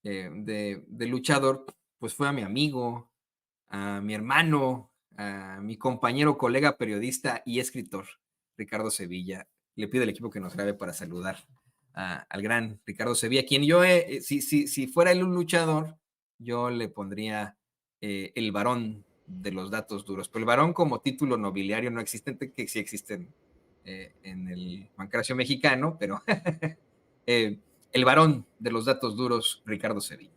de luchador, pues fue a mi amigo, a mi hermano, a mi compañero, colega, periodista y escritor, Ricardo Sevilla. Le pido al equipo que nos grabe para saludar al gran Ricardo Sevilla, quien yo, si fuera él un luchador, yo le pondría el varón de los datos duros. Pero el varón como título nobiliario no existente, que sí existen en el pancracio mexicano, pero el varón de los datos duros, Ricardo Sevilla.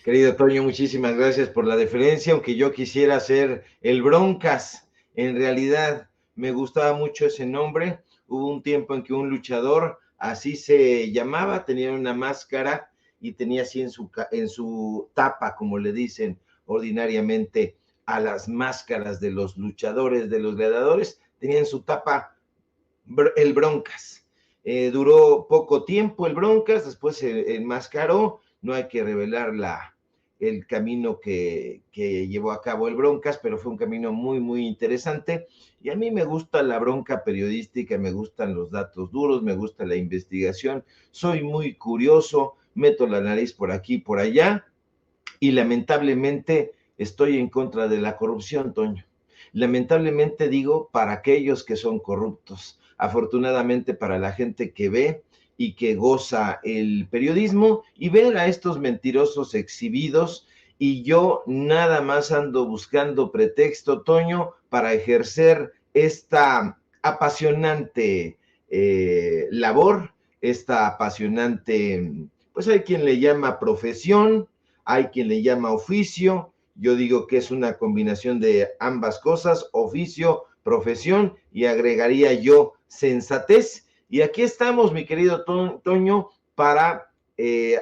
Querido Toño, muchísimas gracias por la deferencia, aunque yo quisiera ser el Broncas. En realidad me gustaba mucho ese nombre. Hubo un tiempo en que un luchador, así se llamaba, tenía una máscara y tenía así en su tapa, como le dicen ordinariamente a las máscaras de los luchadores, de los gladiadores, tenía en su tapa el Broncas. Duró poco tiempo el Broncas, después se enmascaró. No hay que revelar el camino que llevó a cabo el Broncas, pero fue un camino muy, muy interesante. Y a mí me gusta la bronca periodística, me gustan los datos duros, me gusta la investigación. Soy muy curioso, meto la nariz por aquí y por allá, y lamentablemente estoy en contra de la corrupción, Toño. Lamentablemente digo para aquellos que son corruptos. Afortunadamente para la gente que ve y que goza el periodismo y ver a estos mentirosos exhibidos, y yo nada más ando buscando pretexto, Toño, para ejercer esta apasionante labor, esta apasionante, pues hay quien le llama profesión, hay quien le llama oficio. Yo digo que es una combinación de ambas cosas, oficio, profesión, y agregaría yo sensatez. Y aquí estamos, mi querido Toño, para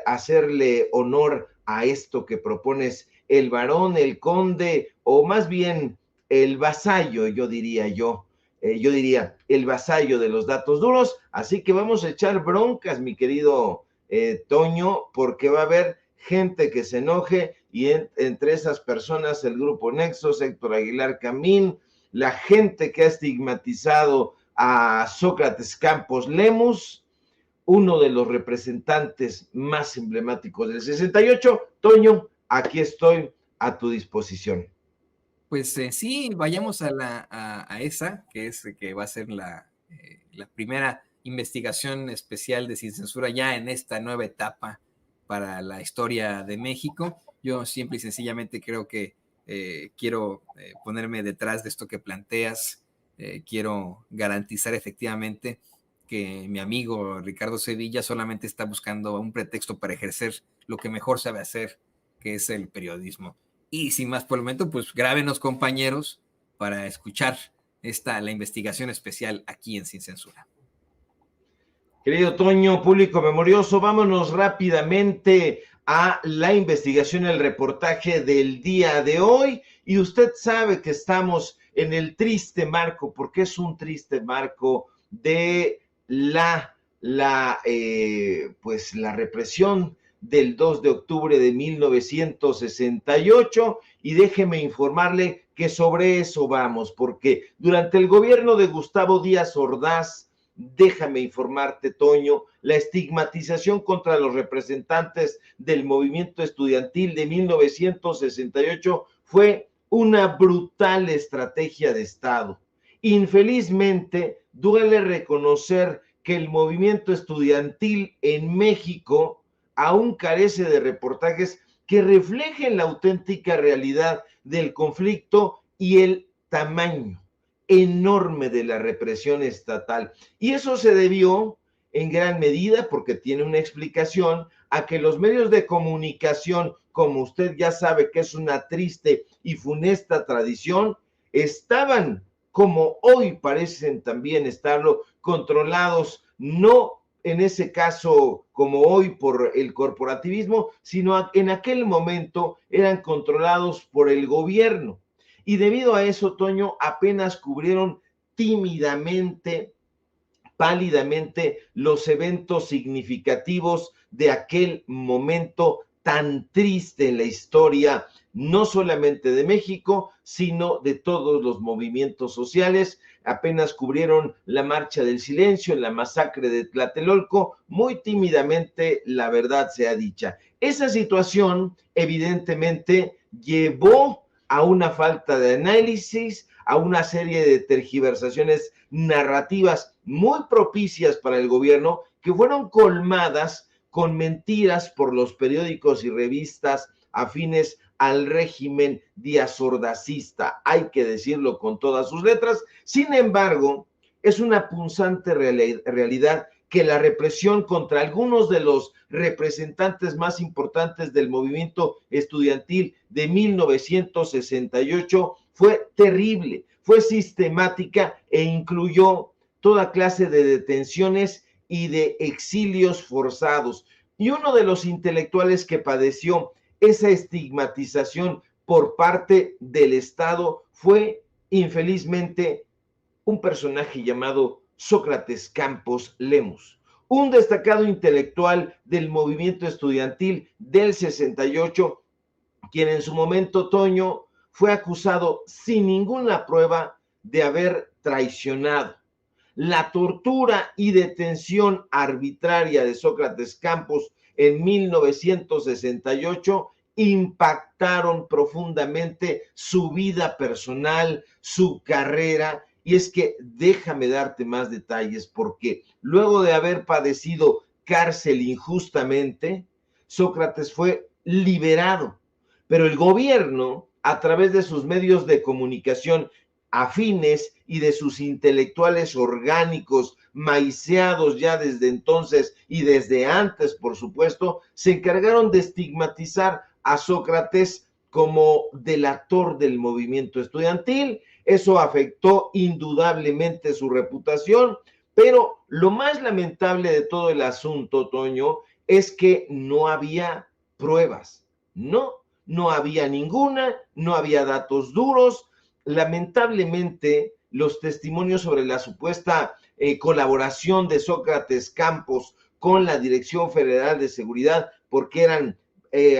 hacerle honor a esto que propones, el varón, el conde, o más bien el vasallo, yo diría el vasallo de los datos duros. Así que vamos a echar broncas, mi querido Toño, porque va a haber gente que se enoje, y entre esas personas el Grupo Nexos, Héctor Aguilar Camín, la gente que ha estigmatizado a Sócrates Campos Lemus, uno de los representantes más emblemáticos del 68. Toño, aquí estoy a tu disposición. Pues sí, vayamos a esa, que va a ser la primera investigación especial de Sin Censura ya en esta nueva etapa para la historia de México. Yo simple y sencillamente creo que quiero ponerme detrás de esto que planteas. Quiero garantizar efectivamente que mi amigo Ricardo Sevilla solamente está buscando un pretexto para ejercer lo que mejor sabe hacer, que es el periodismo. Y sin más por el momento, pues grábenos, compañeros, para escuchar la investigación especial aquí en Sin Censura. Querido Toño, público memorioso, vámonos rápidamente a la investigación, el reportaje del día de hoy. Y usted sabe que estamos en el triste marco, porque es un triste marco de la represión del 2 de octubre de 1968, y déjeme informarle que sobre eso vamos, porque durante el gobierno de Gustavo Díaz Ordaz, déjame informarte, Toño, la estigmatización contra los representantes del movimiento estudiantil de 1968 fue una brutal estrategia de Estado. Infelizmente, duele reconocer que el movimiento estudiantil en México aún carece de reportajes que reflejen la auténtica realidad del conflicto y el tamaño enorme de la represión estatal. Y eso se debió en gran medida, porque tiene una explicación, a que los medios de comunicación, como usted ya sabe que es una triste y funesta tradición, estaban, como hoy parecen también estarlo, controlados, no en ese caso como hoy por el corporativismo, sino en aquel momento eran controlados por el gobierno. Y debido a eso, Toño, apenas cubrieron tímidamente, pálidamente, los eventos significativos de aquel momento tan triste en la historia, no solamente de México, sino de todos los movimientos sociales. Apenas cubrieron la Marcha del Silencio, la masacre de Tlatelolco, muy tímidamente, la verdad sea dicha. Esa situación evidentemente llevó a una falta de análisis, a una serie de tergiversaciones narrativas muy propicias para el gobierno, que fueron colmadas con mentiras por los periódicos y revistas afines al régimen díaz-ordazista, hay que decirlo con todas sus letras. Sin embargo, es una punzante realidad que la represión contra algunos de los representantes más importantes del movimiento estudiantil de 1968 fue terrible, fue sistemática e incluyó toda clase de detenciones y de exilios forzados. Y uno de los intelectuales que padeció esa estigmatización por parte del Estado fue, infelizmente, un personaje llamado Sócrates Campos Lemus, un destacado intelectual del movimiento estudiantil del 68, quien en su momento, Toño, fue acusado sin ninguna prueba de haber traicionado. La tortura y detención arbitraria de Sócrates Campos en 1968 impactaron profundamente su vida personal, su carrera. Y es que déjame darte más detalles, porque luego de haber padecido cárcel injustamente, Sócrates fue liberado, pero el gobierno, a través de sus medios de comunicación afines y de sus intelectuales orgánicos, maiceados ya desde entonces y desde antes, por supuesto, se encargaron de estigmatizar a Sócrates como delator del movimiento estudiantil. Eso afectó indudablemente su reputación, pero lo más lamentable de todo el asunto, Toño, es que no había pruebas, no había ninguna, no había datos duros. Lamentablemente, los testimonios sobre la supuesta colaboración de Sócrates Campos con la Dirección Federal de Seguridad, porque eran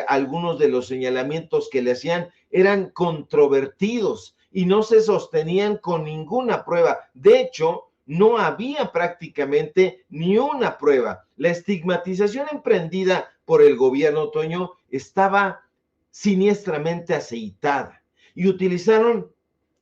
algunos de los señalamientos que le hacían, eran controvertidos y no se sostenían con ninguna prueba. De hecho, no había prácticamente ni una prueba. La estigmatización emprendida por el gobierno, Toño, estaba siniestramente aceitada y utilizaron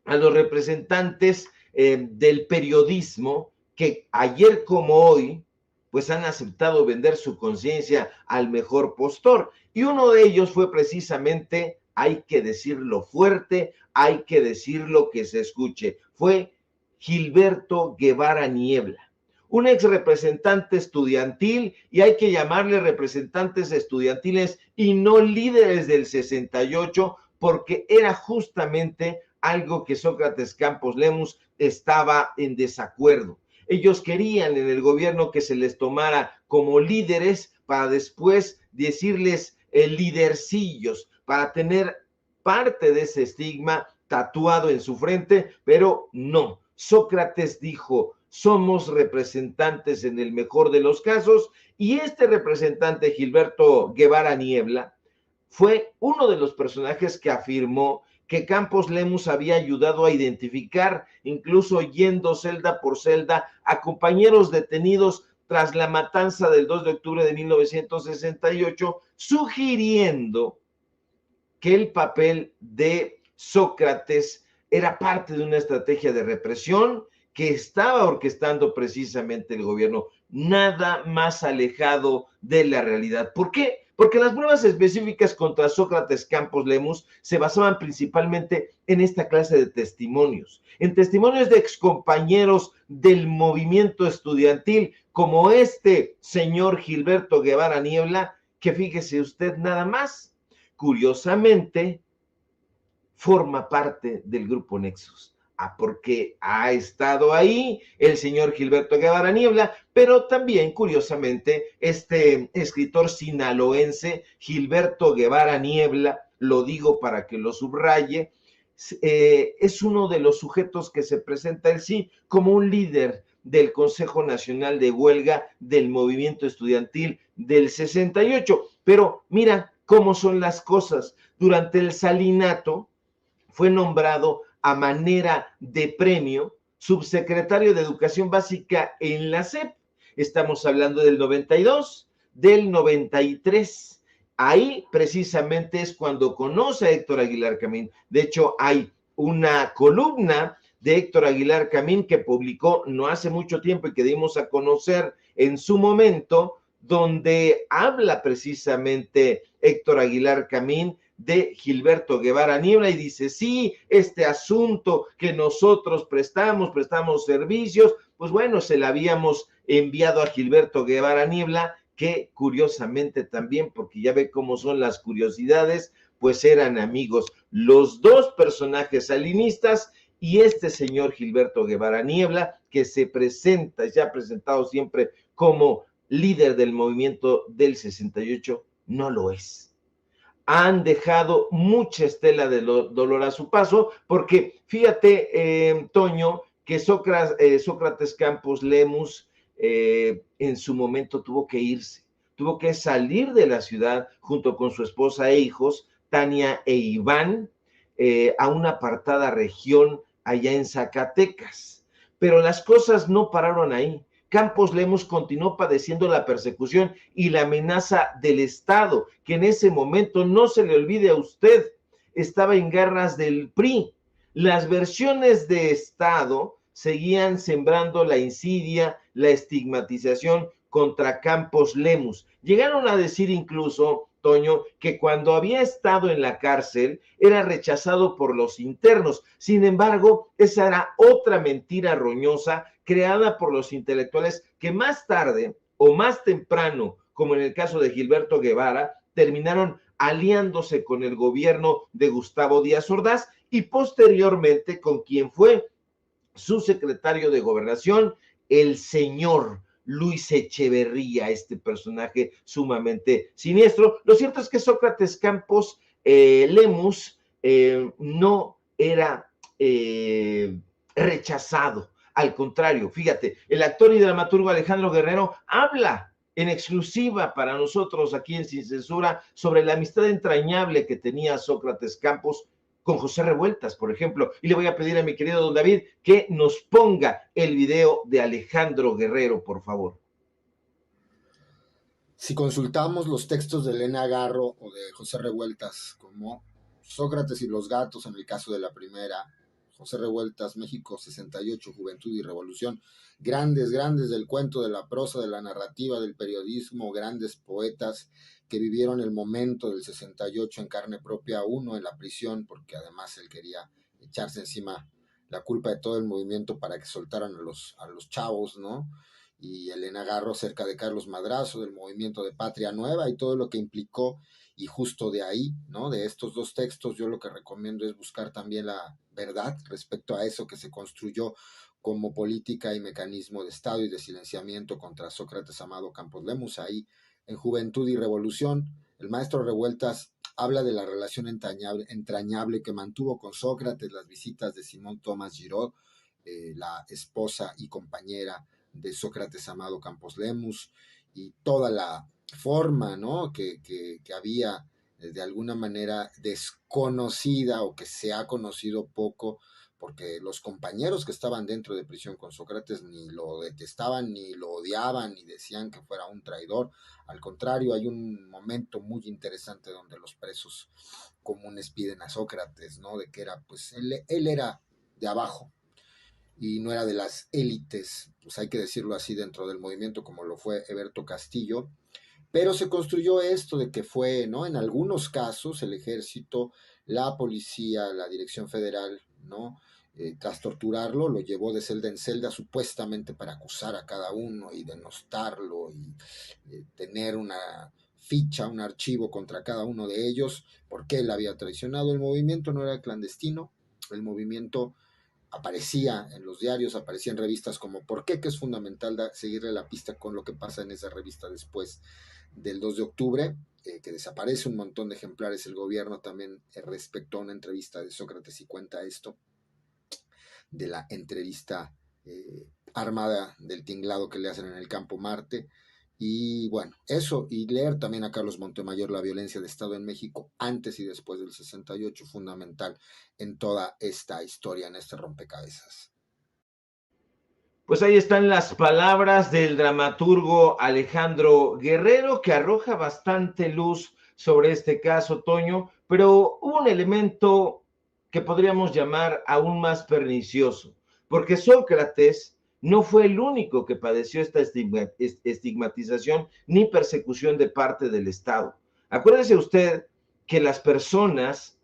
a los representantes del periodismo que ayer como hoy pues han aceptado vender su conciencia al mejor postor, y uno de ellos fue precisamente, hay que decirlo fuerte, hay que decirlo que se escuche, fue Gilberto Guevara Niebla, un ex representante estudiantil, y hay que llamarle representantes estudiantiles y no líderes del 68, porque era justamente algo que Sócrates Campos Lemus estaba en desacuerdo. Ellos querían en el gobierno que se les tomara como líderes para después decirles lidercillos, para tener parte de ese estigma tatuado en su frente, pero no. Sócrates dijo, somos representantes en el mejor de los casos, y este representante, Gilberto Guevara Niebla, fue uno de los personajes que afirmó que Campos Lemus había ayudado a identificar, incluso yendo celda por celda, a compañeros detenidos tras la matanza del 2 de octubre de 1968, sugiriendo que el papel de Sócrates era parte de una estrategia de represión que estaba orquestando precisamente el gobierno. Nada más alejado de la realidad. ¿Por qué? Porque las pruebas específicas contra Sócrates Campos Lemus se basaban principalmente en esta clase de testimonios, en testimonios de excompañeros del movimiento estudiantil, como este señor Gilberto Guevara Niebla, que fíjese usted nada más, curiosamente, forma parte del grupo Nexos. Porque ha estado ahí el señor Gilberto Guevara Niebla, pero también, curiosamente, este escritor sinaloense, Gilberto Guevara Niebla, lo digo para que lo subraye, es uno de los sujetos que se presenta él sí como un líder del Consejo Nacional de Huelga del movimiento estudiantil del 68. Pero mira, cómo son las cosas. Durante el salinato fue nombrado a manera de premio subsecretario de Educación Básica en la SEP. Estamos hablando del 92, del 93. Ahí precisamente es cuando conoce a Héctor Aguilar Camín. De hecho, hay una columna de Héctor Aguilar Camín que publicó no hace mucho tiempo y que dimos a conocer en su momento, donde habla precisamente Héctor Aguilar Camín de Gilberto Guevara Niebla y dice, sí, este asunto que nosotros prestamos servicios, pues bueno, se le habíamos enviado a Gilberto Guevara Niebla, que curiosamente también, porque ya ve cómo son las curiosidades, pues eran amigos los dos personajes salinistas y este señor Gilberto Guevara Niebla, que se presenta, ya ha presentado siempre como líder del movimiento del 68, no lo es. Han dejado mucha estela de dolor a su paso, porque fíjate, Toño, que Sócrates Campos Lemus en su momento tuvo que irse, tuvo que salir de la ciudad junto con su esposa e hijos, Tania e Iván, a una apartada región allá en Zacatecas. Pero las cosas no pararon ahí. Campos Lemus continuó padeciendo la persecución y la amenaza del Estado, que en ese momento, no se le olvide a usted, estaba en garras del PRI. Las versiones de Estado seguían sembrando la insidia, la estigmatización contra Campos Lemus. Llegaron a decir incluso, Toño, que cuando había estado en la cárcel era rechazado por los internos. Sin embargo, esa era otra mentira roñosa creada por los intelectuales que más tarde o más temprano, como en el caso de Gilberto Guevara, terminaron aliándose con el gobierno de Gustavo Díaz Ordaz y posteriormente con quien fue su secretario de Gobernación, el señor Luis Echeverría, este personaje sumamente siniestro. Lo cierto es que Sócrates Campos Lemus no era rechazado. Al contrario, fíjate, el actor y dramaturgo Alejandro Guerrero habla en exclusiva para nosotros aquí en Sin Censura sobre la amistad entrañable que tenía Sócrates Campos con José Revueltas, por ejemplo. Y le voy a pedir a mi querido don David que nos ponga el video de Alejandro Guerrero, por favor. Si consultamos los textos de Elena Garro o de José Revueltas, como Sócrates y los gatos en el caso de la primera, José Revueltas, México 68, Juventud y Revolución, grandes del cuento, de la prosa, de la narrativa, del periodismo, grandes poetas que vivieron el momento del 68 en carne propia, uno en la prisión, porque además él quería echarse encima la culpa de todo el movimiento para que soltaran a los chavos, ¿no? Y Elena Garro cerca de Carlos Madrazo, del movimiento de Patria Nueva y todo lo que implicó, y justo de ahí, ¿no? De estos dos textos, yo lo que recomiendo es buscar también la verdad respecto a eso que se construyó como política y mecanismo de Estado y de silenciamiento contra Sócrates Amado Campos Lemus. Ahí, en Juventud y Revolución, el maestro Revueltas habla de la relación entrañable que mantuvo con Sócrates, las visitas de Simón Tomás Giraud, la esposa y compañera de Sócrates Amado Campos Lemus, y toda la forma, ¿no? que había de alguna manera desconocida o que se ha conocido poco, porque los compañeros que estaban dentro de prisión con Sócrates ni lo detestaban, ni lo odiaban, ni decían que fuera un traidor. Al contrario, hay un momento muy interesante donde los presos comunes piden a Sócrates, ¿no? De que era, pues, él era de abajo, y no era de las élites, pues hay que decirlo así, dentro del movimiento, como lo fue Heberto Castillo, pero se construyó esto de que fue, ¿no? En algunos casos el ejército, la policía, la dirección federal, ¿no? Tras torturarlo, lo llevó de celda en celda supuestamente para acusar a cada uno y denostarlo y tener una ficha, un archivo contra cada uno de ellos, porque él había traicionado. El movimiento no era clandestino, el movimiento aparecía en los diarios, aparecía en revistas como ¿Por qué? Que es fundamental seguirle la pista con lo que pasa en esa revista después del 2 de octubre, que desaparece un montón de ejemplares. El gobierno también respecto a una entrevista de Sócrates y cuenta esto, de la entrevista armada del tinglado que le hacen en el campo Marte, Y bueno, eso, y leer también a Carlos Montemayor, La violencia de Estado en México, antes y después del 68, fundamental en toda esta historia, en este rompecabezas. Pues ahí están las palabras del dramaturgo Alejandro Guerrero, que arroja bastante luz sobre este caso, Toño, pero hubo un elemento que podríamos llamar aún más pernicioso, porque Sócrates no fue el único que padeció esta estigmatización ni persecución de parte del Estado. Acuérdese usted que las personas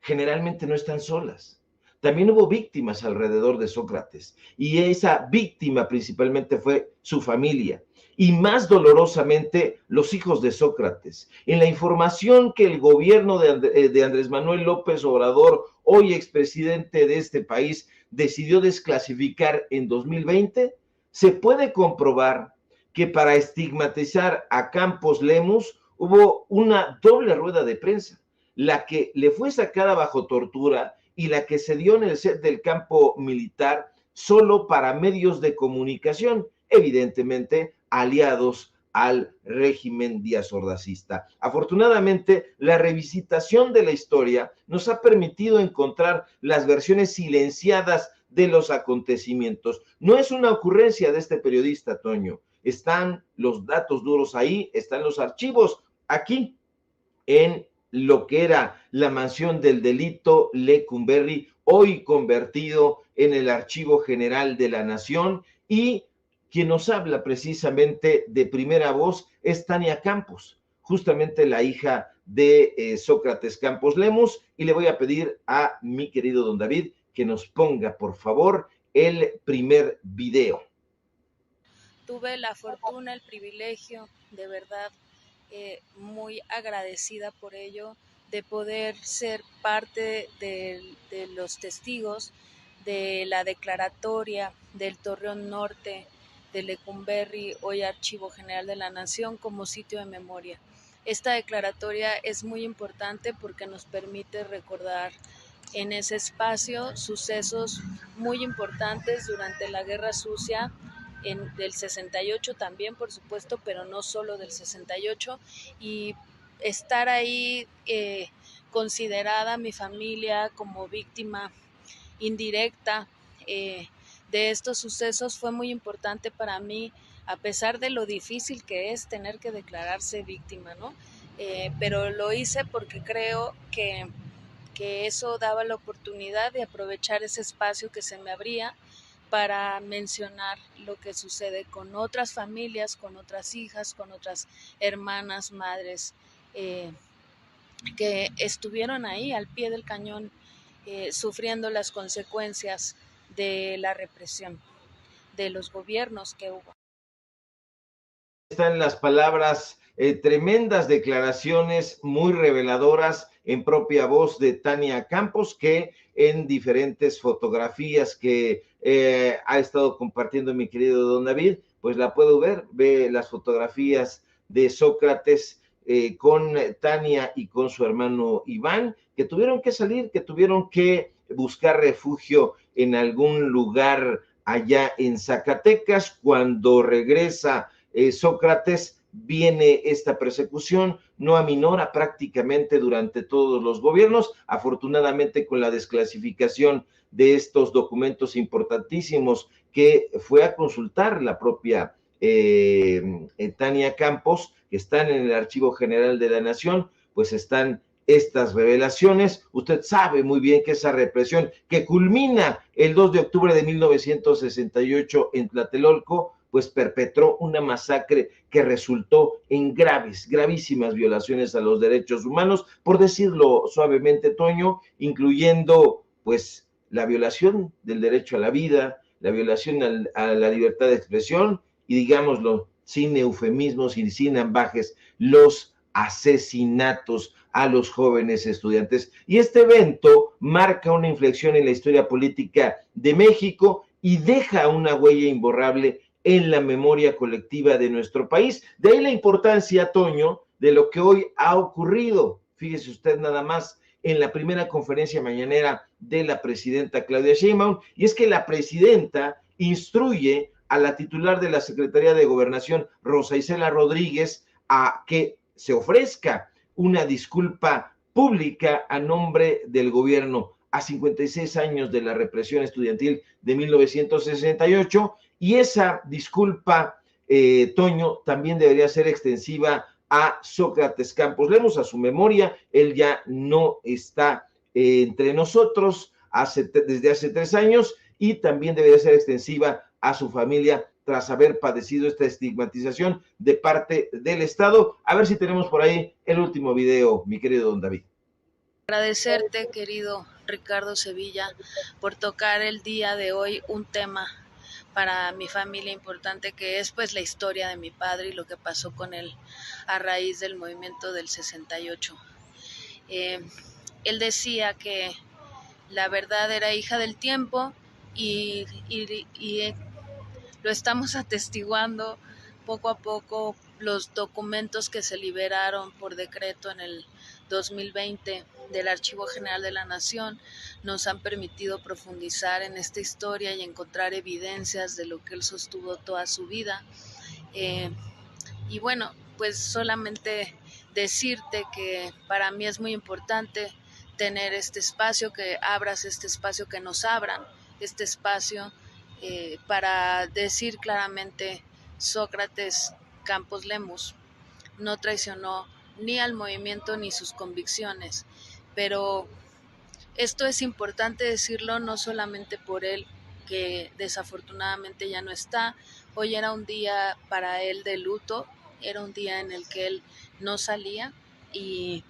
generalmente no están solas. También hubo víctimas alrededor de Sócrates y esa víctima principalmente fue su familia y más dolorosamente los hijos de Sócrates. En la información que el gobierno de Andrés Manuel López Obrador, hoy expresidente de este país, decidió desclasificar en 2020, se puede comprobar que para estigmatizar a Campos Lemus hubo una doble rueda de prensa, la que le fue sacada bajo tortura y la que se dio en el set del campo militar solo para medios de comunicación, evidentemente aliados al régimen díaz-ordazista. Afortunadamente, la revisitación de la historia nos ha permitido encontrar las versiones silenciadas de los acontecimientos. No es una ocurrencia de este periodista, Toño. Están los datos duros ahí, están los archivos aquí en lo que era la mansión del delito Lecumberri, hoy convertido en el Archivo General de la Nación, y quien nos habla precisamente de primera voz es Tania Campos, justamente la hija de Sócrates Campos Lemus, y le voy a pedir a mi querido don David que nos ponga, por favor, el primer video. Tuve la fortuna, el privilegio, de verdad, muy agradecida por ello, de poder ser parte de los testigos de la declaratoria del Torreón Norte de Lecumberri, hoy Archivo General de la Nación, como sitio de memoria. Esta declaratoria es muy importante porque nos permite recordar en ese espacio sucesos muy importantes durante la Guerra Sucia, del 68 también, por supuesto, pero no solo del 68, y estar ahí considerada mi familia como víctima indirecta de estos sucesos fue muy importante para mí, a pesar de lo difícil que es tener que declararse víctima, ¿no? Pero lo hice porque creo que eso daba la oportunidad de aprovechar ese espacio que se me abría para mencionar lo que sucede con otras familias, con otras hijas, con otras hermanas, madres, que estuvieron ahí al pie del cañón, sufriendo las consecuencias de la represión, de los gobiernos que hubo. Están las palabras, tremendas declaraciones muy reveladoras en propia voz de Tania Campos, que en diferentes fotografías que ha estado compartiendo mi querido don David, pues la puedo ver, ve las fotografías de Sócrates con Tania y con su hermano Iván, que tuvieron que salir, que tuvieron que buscar refugio en algún lugar allá en Zacatecas. Cuando regresa Sócrates, viene esta persecución, no aminora prácticamente durante todos los gobiernos. Afortunadamente, con la desclasificación de estos documentos importantísimos que fue a consultar la propia Tania Campos, que están en el Archivo General de la Nación, pues están estas revelaciones. Usted sabe muy bien que esa represión que culmina el 2 de octubre de 1968 en Tlatelolco, pues perpetró una masacre que resultó en gravísimas violaciones a los derechos humanos, por decirlo suavemente, Toño, incluyendo pues la violación del derecho a la vida, la violación a la libertad de expresión y, digámoslo, sin eufemismos y sin ambajes, los asesinatos a los jóvenes estudiantes. Y este evento marca una inflexión en la historia política de México y deja una huella imborrable en la memoria colectiva de nuestro país. De ahí la importancia, Toño, de lo que hoy ha ocurrido. Fíjese usted nada más en la primera conferencia mañanera de la presidenta Claudia Sheinbaum, y es que la presidenta instruye a la titular de la Secretaría de Gobernación, Rosa Isela Rodríguez, a que se ofrezca una disculpa pública a nombre del gobierno a 56 años de la represión estudiantil de 1968, y esa disculpa, Toño, también debería ser extensiva a Sócrates Campos Lemos, a su memoria. Él ya no está entre nosotros desde hace 3 años, y también debería ser extensiva a su familia tras haber padecido esta estigmatización de parte del Estado. A ver si tenemos por ahí el último video, mi querido don David. Agradecerte, querido Ricardo Sevilla, por tocar el día de hoy un tema para mi familia importante, que es pues la historia de mi padre y lo que pasó con él a raíz del movimiento del 68. Él decía que la verdad era hija del tiempo, y lo estamos atestiguando poco a poco. Los documentos que se liberaron por decreto en el 2020 del Archivo General de la Nación nos han permitido profundizar en esta historia y encontrar evidencias de lo que él sostuvo toda su vida. Y bueno, pues solamente decirte que para mí es muy importante tener este espacio, que abras este espacio, que nos abran este espacio, para decir claramente: Sócrates Campos Lemos no traicionó ni al movimiento ni sus convicciones. Pero esto es importante decirlo no solamente por él, que desafortunadamente ya no está. Hoy era un día para él de luto, era un día en el que él no salía, y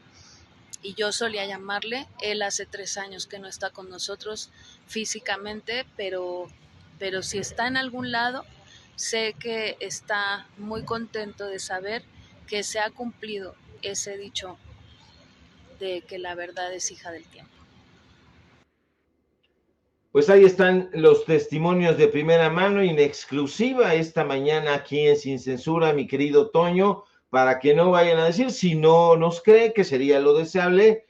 yo solía llamarle. Él hace 3 años que no está con nosotros físicamente, pero si está en algún lado, sé que está muy contento de saber que se ha cumplido ese dicho de que la verdad es hija del tiempo. Pues ahí están los testimonios de primera mano, en exclusiva esta mañana aquí en Sin Censura, mi querido Toño, para que no vayan a decir, si no nos cree, que sería lo deseable.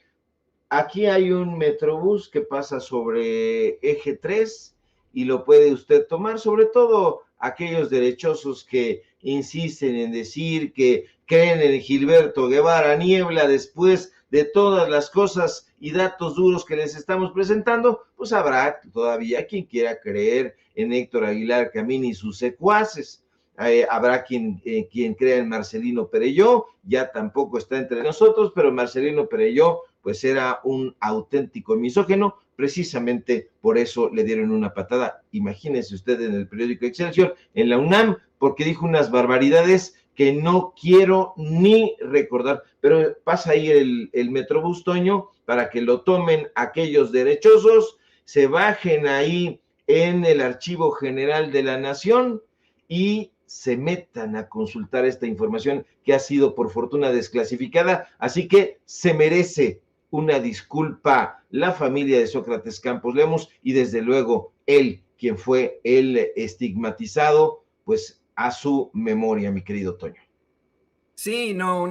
Aquí hay un Metrobús que pasa sobre Eje 3 y lo puede usted tomar, sobre todo aquellos derechosos que insisten en decir que creen en Gilberto Guevara Niebla después de todas las cosas y datos duros que les estamos presentando. Pues habrá todavía quien quiera creer en Héctor Aguilar Camín y sus secuaces. Habrá quien crea en Marcelino Perelló, ya tampoco está entre nosotros, pero Marcelino Perelló pues era un auténtico misógino. Precisamente por eso le dieron una patada, imagínense usted, en el periódico Excelsior, en la UNAM, porque dijo unas barbaridades que no quiero ni recordar. Pero pasa ahí el Metrobús, Toño, para que lo tomen aquellos derechosos, se bajen ahí en el Archivo General de la Nación y se metan a consultar esta información que ha sido por fortuna desclasificada. Así que se merece una disculpa la familia de Sócrates Campos Lemos, y desde luego él, quien fue el estigmatizado, pues a su memoria, mi querido Toño. Sí, no,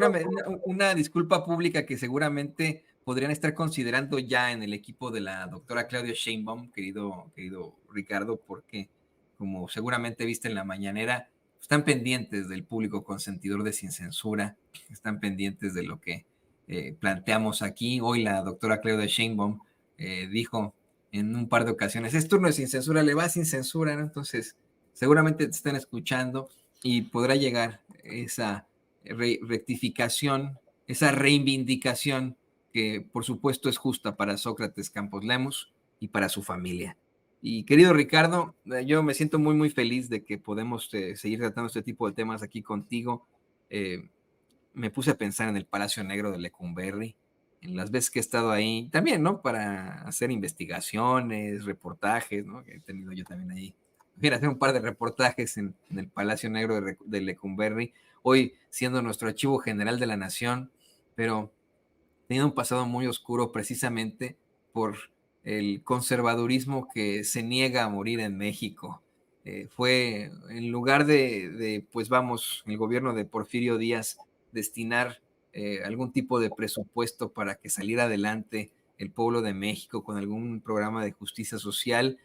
una disculpa pública que seguramente podrían estar considerando ya en el equipo de la doctora Claudia Sheinbaum, querido Ricardo, porque como seguramente viste en la mañanera, están pendientes del público consentidor de Sin Censura, están pendientes de lo que planteamos aquí. Hoy la doctora Claudia Sheinbaum dijo en un par de ocasiones: es turno de Sin Censura, le va Sin Censura, ¿no? Entonces seguramente te están escuchando y podrá llegar esa rectificación, esa reivindicación que por supuesto es justa para Sócrates Campos Lemos y para su familia. Y querido Ricardo, yo me siento muy feliz de que podemos seguir tratando este tipo de temas aquí contigo. Me puse a pensar en el Palacio Negro de Lecumberri, en las veces que he estado ahí, también, ¿no? Para hacer investigaciones, reportajes, ¿no? Que he tenido yo también ahí. Mira, hacer un par de reportajes en el Palacio Negro de Lecumberri, hoy siendo nuestro Archivo General de la Nación, pero teniendo un pasado muy oscuro precisamente por el conservadurismo que se niega a morir en México. Fue en lugar pues vamos, el gobierno de Porfirio Díaz destinar algún tipo de presupuesto para que saliera adelante el pueblo de México con algún programa de justicia social,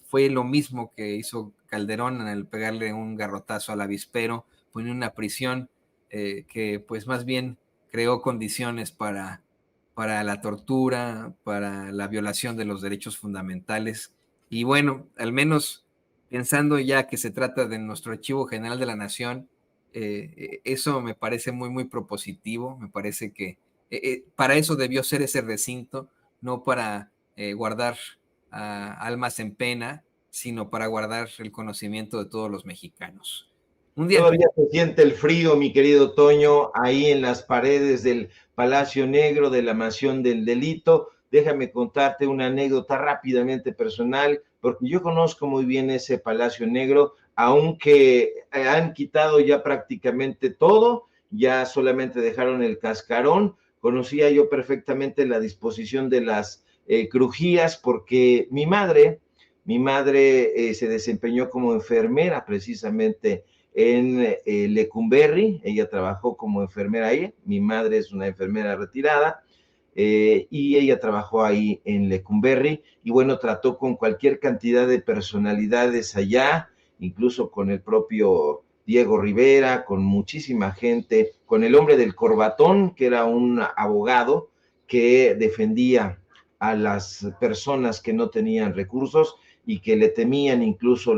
fue lo mismo que hizo Calderón al pegarle un garrotazo al avispero, poniendo una prisión que pues más bien creó condiciones para la tortura, para la violación de los derechos fundamentales. Y bueno, al menos pensando ya que se trata de nuestro Archivo General de la Nación, eso me parece muy, muy propositivo. Me parece que para eso debió ser ese recinto, no para guardar almas en pena, sino para guardar el conocimiento de todos los mexicanos. Un día. Todavía se siente el frío, mi querido Toño, ahí en las paredes del Palacio Negro de la Mansión del Delito. Déjame contarte una anécdota rápidamente personal, porque yo conozco muy bien ese Palacio Negro, aunque han quitado ya prácticamente todo, ya solamente dejaron el cascarón. Conocía yo perfectamente la disposición de las crujías, porque mi madre se desempeñó como enfermera precisamente en Lecumberri. Ella trabajó como enfermera ahí. Mi madre es una enfermera retirada, y ella trabajó ahí en Lecumberri, y bueno, trató con cualquier cantidad de personalidades allá, incluso con el propio Diego Rivera, con muchísima gente, con el hombre del corbatón, que era un abogado que defendía a las personas que no tenían recursos y que le temían incluso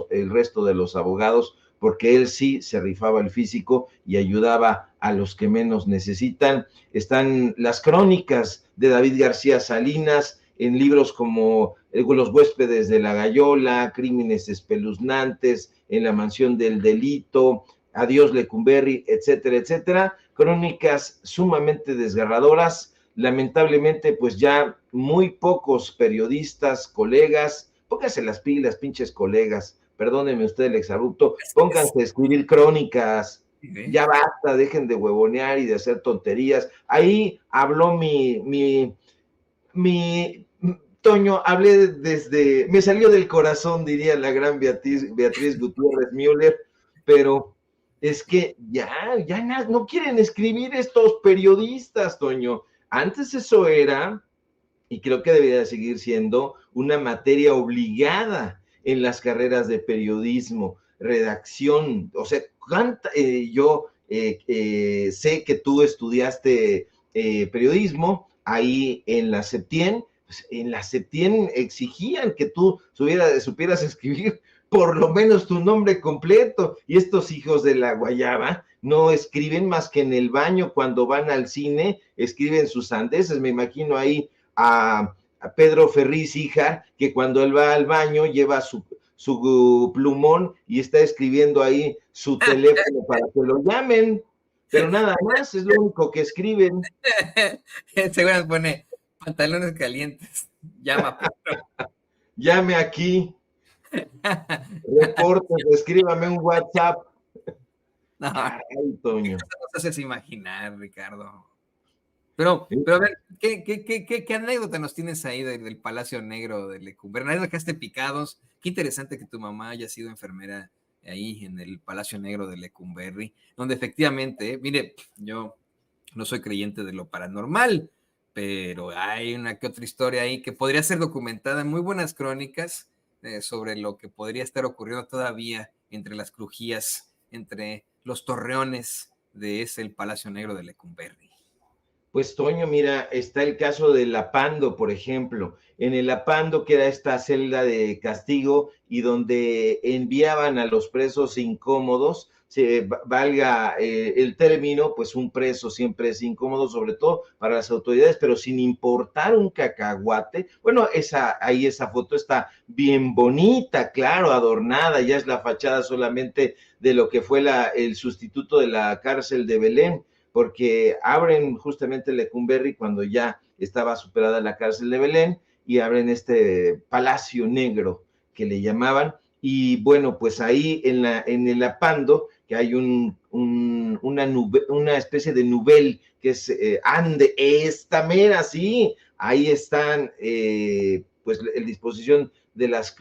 el resto de los abogados, porque él sí se rifaba el físico y ayudaba a los que menos necesitan. Están las crónicas de David García Salinas en libros como Los huéspedes de la Gallola, Crímenes espeluznantes, En la Mansión del Delito, Adiós Lecumberri, etcétera, etcétera. Crónicas sumamente desgarradoras. Lamentablemente, pues ya muy pocos periodistas, colegas, pónganse las pilas, pinches colegas, perdónenme usted el exabrupto, pónganse a escribir crónicas, ya basta, dejen de huevonear y de hacer tonterías. Ahí habló mi Toño, hablé me salió del corazón, diría la gran Beatriz Gutiérrez Müller, pero es que ya no quieren escribir estos periodistas, Toño. Antes eso era, y creo que debería seguir siendo, una materia obligada en las carreras de periodismo, redacción. O sea, yo sé que tú estudiaste periodismo ahí en la Septien. Pues en la Septien exigían que tú supieras escribir por lo menos tu nombre completo, y estos hijos de la guayaba no escriben más que en el baño. Cuando van al cine escriben sus sandeces. Me imagino ahí a Pedro Ferriz, hija, que cuando él va al baño lleva su plumón y está escribiendo ahí su teléfono para que lo llamen, pero nada más, es lo único que escriben. Seguro pone pantalones calientes, llama Pedro. Llame aquí, reportes, escríbame un WhatsApp. No, ay, Toño. Eso nos haces imaginar, Ricardo. Pero a ver, ¿qué anécdota nos tienes ahí del Palacio Negro de Lecumberri? Nos dejaste picados. Qué interesante que tu mamá haya sido enfermera ahí en el Palacio Negro de Lecumberri, donde efectivamente, mire, yo no soy creyente de lo paranormal, pero hay una que otra historia ahí que podría ser documentada en muy buenas crónicas sobre lo que podría estar ocurriendo todavía entre las crujías, entre los torreones de el Palacio Negro de Lecumberri. Pues, Toño, mira, está el caso del Apando, por ejemplo. En el Apando, que era esta celda de castigo y donde enviaban a los presos incómodos, valga el término, pues un preso siempre es incómodo, sobre todo para las autoridades, pero sin importar un cacahuate. Bueno, esa foto está bien bonita, claro, adornada, ya es la fachada solamente de lo que fue el sustituto de la cárcel de Belén, porque abren justamente Lecumberri cuando ya estaba superada la cárcel de Belén, y abren este Palacio Negro que le llamaban. Y bueno, pues ahí en el Apando, que hay una especie de nubel que es ande, esta mera, sí, ahí están pues en disposición de las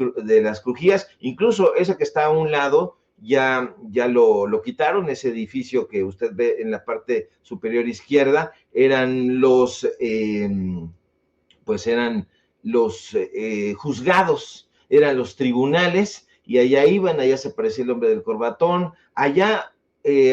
crujías, incluso esa que está a un lado, ya lo quitaron. Ese edificio que usted ve en la parte superior izquierda, eran los juzgados, eran los tribunales, y allá iban, allá se aparecía el hombre del corbatón, allá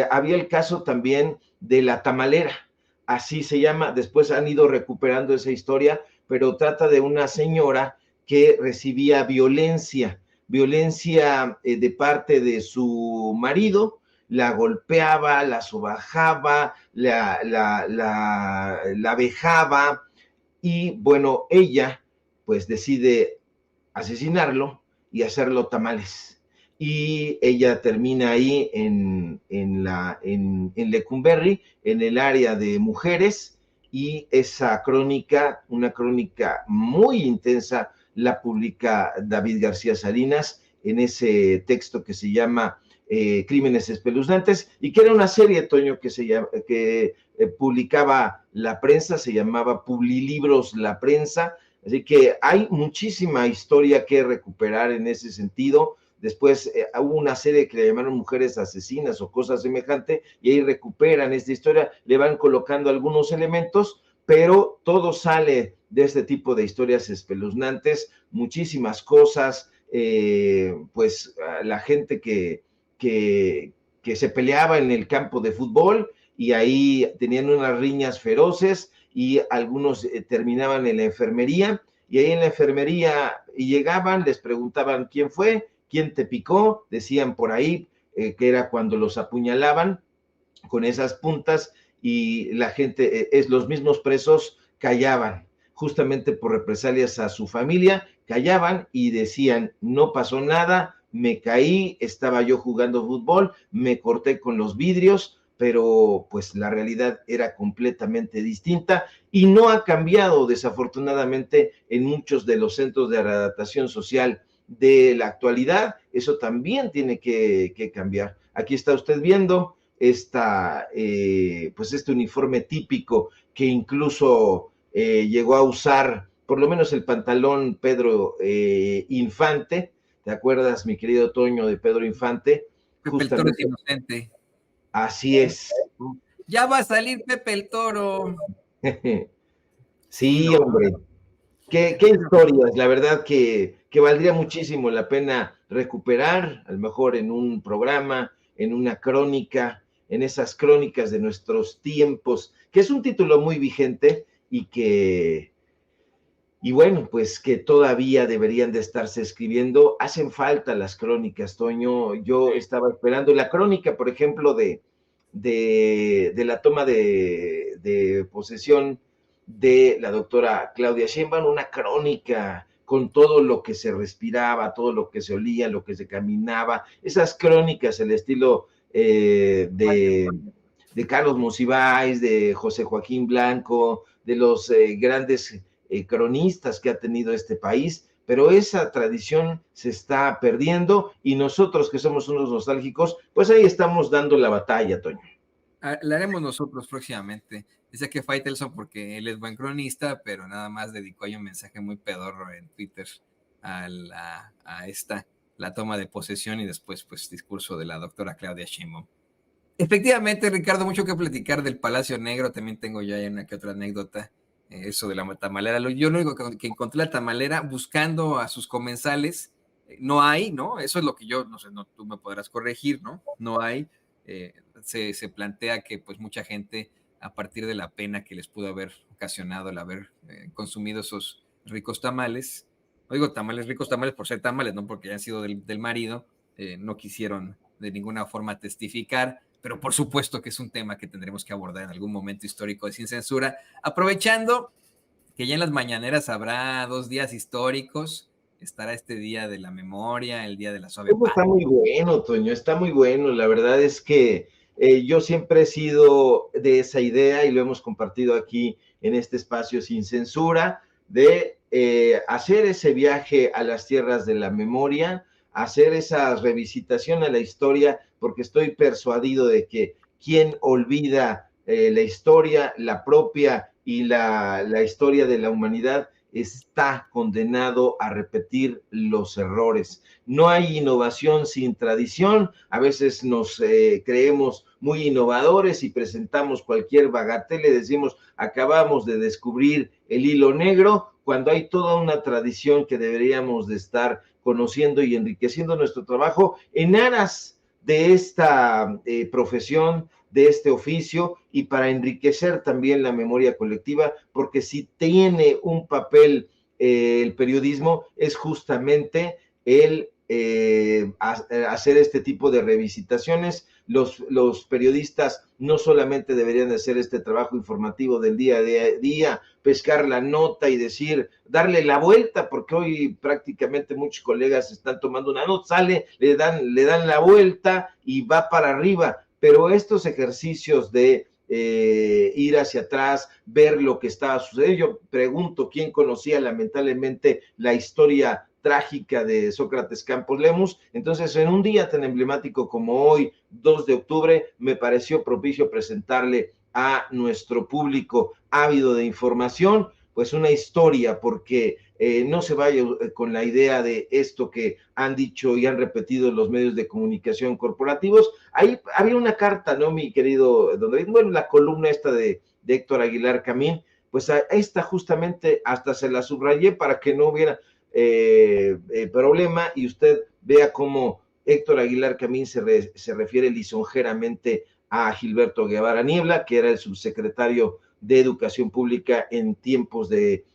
había el caso también de la tamalera, así se llama, después han ido recuperando esa historia, pero trata de una señora que recibía violencia de parte de su marido, la golpeaba, la sobajaba, la vejaba, y bueno, ella pues decide asesinarlo y hacerlo tamales. Y ella termina ahí en Lecumberri, en el área de mujeres, y esa crónica, una crónica muy intensa, la publica David García Salinas en ese texto que se llama Crímenes Espeluznantes, y que era una serie, Toño, que publicaba la prensa, se llamaba Publilibros La Prensa. Así que hay muchísima historia que recuperar en ese sentido. Después hubo una serie que le llamaron Mujeres Asesinas o cosas semejantes, y ahí recuperan esta historia, le van colocando algunos elementos, pero todo sale de este tipo de historias espeluznantes, muchísimas cosas, pues la gente que se peleaba en el campo de fútbol, y ahí tenían unas riñas feroces, y algunos terminaban en la enfermería, y ahí en la enfermería y llegaban, les preguntaban quién fue, quién te picó, decían por ahí que era cuando los apuñalaban con esas puntas, y la gente, los mismos presos callaban, justamente por represalias a su familia, callaban y decían, no pasó nada, me caí, estaba yo jugando fútbol, me corté con los vidrios, pero pues la realidad era completamente distinta, y no ha cambiado desafortunadamente en muchos de los centros de readaptación social de la actualidad. Eso también tiene que cambiar. Aquí está usted viendo pues este uniforme típico que incluso llegó a usar, por lo menos el pantalón, Pedro Infante. ¿Te acuerdas, mi querido Toño, de Pedro Infante? Pepe el Toro es inocente. Así es. Ya va a salir Pepe el Toro. Sí, hombre. ¿Qué historias? La verdad que valdría muchísimo la pena recuperar, a lo mejor en un programa, en una crónica, en esas crónicas de nuestros tiempos, que es un título muy vigente, y bueno, pues que todavía deberían de estarse escribiendo. Hacen falta las crónicas, Toño. Yo estaba esperando la crónica, por ejemplo, de la toma de posesión de la doctora Claudia Sheinbaum, una crónica con todo lo que se respiraba, todo lo que se olía, lo que se caminaba, esas crónicas, el estilo de Carlos Monsiváis, de José Joaquín Blanco, de los grandes cronistas que ha tenido este país, pero esa tradición se está perdiendo, y nosotros que somos unos nostálgicos, pues ahí estamos dando la batalla, Toño. La haremos nosotros próximamente. Dice que Faitelson porque él es buen cronista, pero nada más dedicó ahí un mensaje muy pedorro en Twitter a la toma de posesión, y después pues discurso de la doctora Claudia Sheinbaum. Efectivamente, Ricardo, mucho que platicar del Palacio Negro. También tengo ya una que otra anécdota, eso de la tamalera. Yo lo único que encontré la tamalera buscando a sus comensales, no hay, ¿no? Eso es lo que yo, no sé, tú me podrás corregir, ¿no? No hay. Se plantea que pues mucha gente, a partir de la pena que les pudo haber ocasionado el haber consumido esos ricos tamales, no digo tamales, ricos tamales por ser tamales, no porque hayan sido del marido, no quisieron de ninguna forma testificar, pero por supuesto que es un tema que tendremos que abordar en algún momento histórico de Sin Censura, aprovechando que ya en las mañaneras habrá 2 días históricos. Estará este Día de la Memoria, el Día de la Suave Paz. Está muy bueno, Toño, está muy bueno. La verdad es que yo siempre he sido de esa idea, y lo hemos compartido aquí en este espacio Sin Censura, de hacer ese viaje a las tierras de la memoria, hacer esa revisitación a la historia, porque estoy persuadido de que quien olvida la historia, la propia y la historia de la humanidad, está condenado a repetir los errores. No hay innovación sin tradición. A veces nos creemos muy innovadores y presentamos cualquier bagatela y decimos, acabamos de descubrir el hilo negro, cuando hay toda una tradición que deberíamos de estar conociendo y enriqueciendo nuestro trabajo en aras de esta profesión, de este oficio, y para enriquecer también la memoria colectiva, porque si tiene un papel el periodismo es justamente el hacer este tipo de revisitaciones. Los periodistas no solamente deberían de hacer este trabajo informativo del día a día, pescar la nota y decir, darle la vuelta, porque hoy prácticamente muchos colegas están tomando una nota, sale, le dan la vuelta y va para arriba, pero estos ejercicios de ir hacia atrás, ver lo que estaba sucediendo. Yo pregunto quién conocía lamentablemente la historia trágica de Sócrates Campos Lemus. Entonces, en un día tan emblemático como hoy, 2 de octubre, me pareció propicio presentarle a nuestro público ávido de información, pues una historia, porque no se vaya con la idea de esto que han dicho y han repetido los medios de comunicación corporativos. Ahí había una carta, ¿no, mi querido don David? Bueno, la columna esta de Héctor Aguilar Camín, pues a esta justamente hasta se la subrayé para que no hubiera problema, y usted vea cómo Héctor Aguilar Camín se refiere lisonjeramente a Gilberto Guevara Niebla, que era el subsecretario de Educación Pública en tiempos de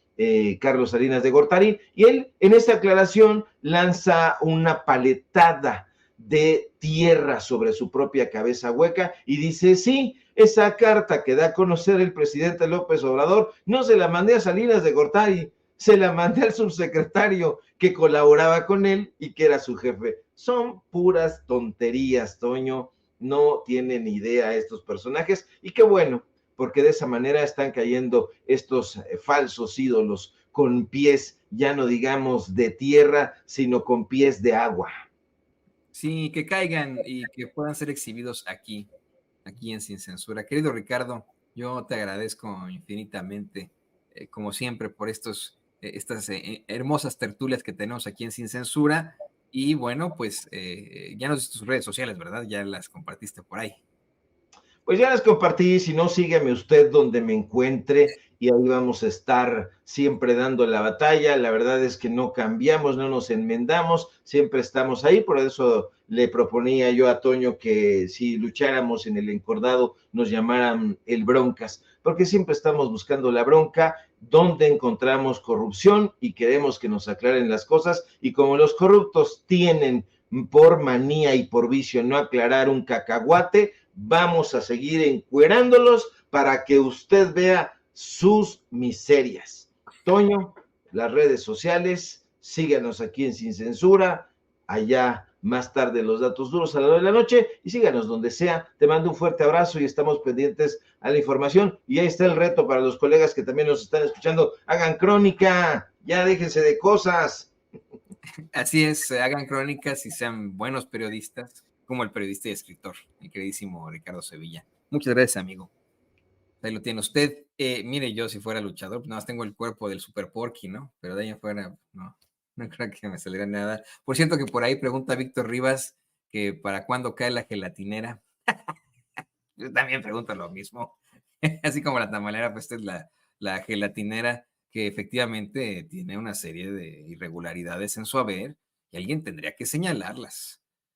Carlos Salinas de Gortari, y él en esta aclaración lanza una paletada de tierra sobre su propia cabeza hueca y dice, sí, esa carta que da a conocer el presidente López Obrador no se la mandé a Salinas de Gortari, se la mandé al subsecretario que colaboraba con él y que era su jefe. Son puras tonterías, Toño, no tienen idea estos personajes, y qué bueno, porque de esa manera están cayendo estos falsos ídolos con pies, ya no digamos de tierra, sino con pies de agua. Sí, que caigan y que puedan ser exhibidos aquí en Sin Censura. Querido Ricardo, yo te agradezco infinitamente, como siempre, por estas hermosas tertulias que tenemos aquí en Sin Censura. Y bueno, pues ya nos diste tus redes sociales, ¿verdad? Ya las compartiste por ahí. Pues ya les compartí, si no, sígueme usted donde me encuentre y ahí vamos a estar siempre dando la batalla. La verdad es que no cambiamos, no nos enmendamos, siempre estamos ahí. Por eso le proponía yo a Toño que si lucháramos en el encordado nos llamaran el Broncas, porque siempre estamos buscando la bronca, donde encontramos corrupción y queremos que nos aclaren las cosas. Y como los corruptos tienen por manía y por vicio no aclarar un cacahuate, vamos a seguir encuerándolos para que usted vea sus miserias. Toño, las redes sociales, síganos aquí en Sin Censura, allá más tarde los datos duros a la hora de la noche, y síganos donde sea. Te mando un fuerte abrazo y estamos pendientes a la información. Y ahí está el reto para los colegas que también nos están escuchando. Hagan crónica, ya déjense de cosas. Así es, hagan crónicas y sean buenos periodistas, como el periodista y escritor, mi queridísimo Ricardo Sevilla. Muchas gracias, amigo. Ahí lo tiene usted. Mire, yo si fuera luchador, pues nada más tengo el cuerpo del Super Porky, ¿no? Pero de ahí afuera, no creo que me saliera nada. Por cierto, que por ahí pregunta Víctor Rivas que para cuándo cae la gelatinera. Yo también pregunto lo mismo. Así como la tamalera, pues esta es la gelatinera, que efectivamente tiene una serie de irregularidades en su haber y alguien tendría que señalarlas.